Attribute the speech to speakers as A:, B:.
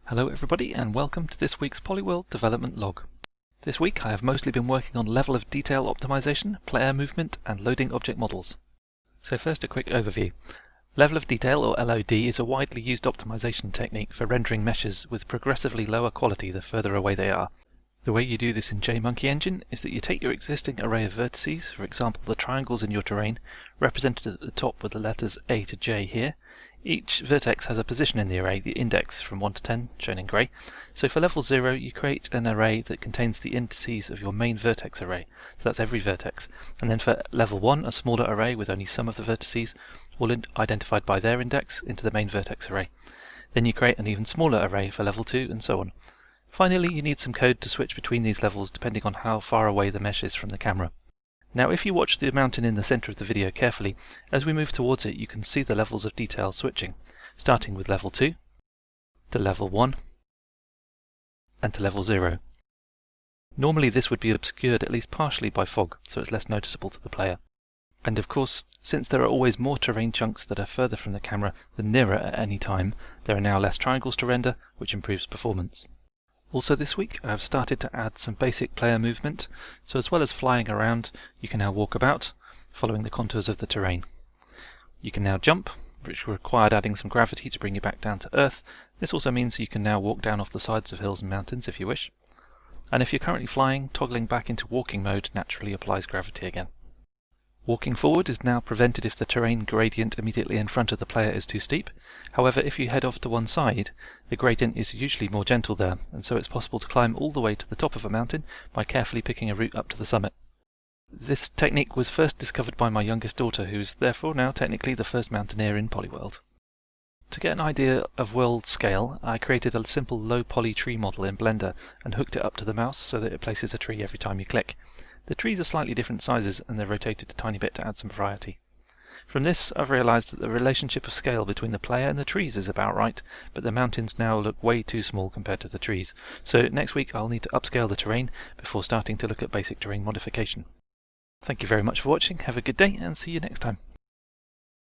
A: Hello everybody and welcome to this week's PolyWorld development log. This week I have mostly been working on level of detail optimization, player movement and loading object models. So first a quick overview. Level of detail or LOD is a widely used optimization technique for rendering meshes with progressively lower quality the further away they are. The way you do this in JMonkey Engine is that you take your existing array of vertices, for example the triangles in your terrain, represented at the top with the letters A to J here. Each vertex has a position in the array, the index from 1 to 10, shown in grey. So for level 0 you create an array that contains the indices of your main vertex array, so that's every vertex. And then for level 1, a smaller array with only some of the vertices, all identified by their index, into the main vertex array. Then you create an even smaller array for level 2 and so on. Finally, you need some code to switch between these levels depending on how far away the mesh is from the camera. Now if you watch the mountain in the centre of the video carefully, as we move towards it you can see the levels of detail switching, starting with level 2, to level 1, and to level 0. Normally this would be obscured at least partially by fog, so it's less noticeable to the player. And of course, since there are always more terrain chunks that are further from the camera than nearer at any time, there are now less triangles to render, which improves performance. Also this week I have started to add some basic player movement, so as well as flying around, you can now walk about, following the contours of the terrain. You can now jump, which required adding some gravity to bring you back down to Earth. This also means you can now walk down off the sides of hills and mountains if you wish. And if you're currently flying, toggling back into walking mode naturally applies gravity again. Walking forward is now prevented if the terrain gradient immediately in front of the player is too steep. However, if you head off to one side, the gradient is usually more gentle there, and so it's possible to climb all the way to the top of a mountain by carefully picking a route up to the summit. This technique was first discovered by my youngest daughter, who's therefore now technically the first mountaineer in PolyWorld. To get an idea of world scale, I created a simple low poly tree model in Blender and hooked it up to the mouse so that it places a tree every time you click. The trees are slightly different sizes and they're rotated a tiny bit to add some variety. From this I've realised that the relationship of scale between the player and the trees is about right, but the mountains now look way too small compared to the trees, so next week I'll need to upscale the terrain before starting to look at basic terrain modification. Thank you very much for watching, have a good day and see you next time.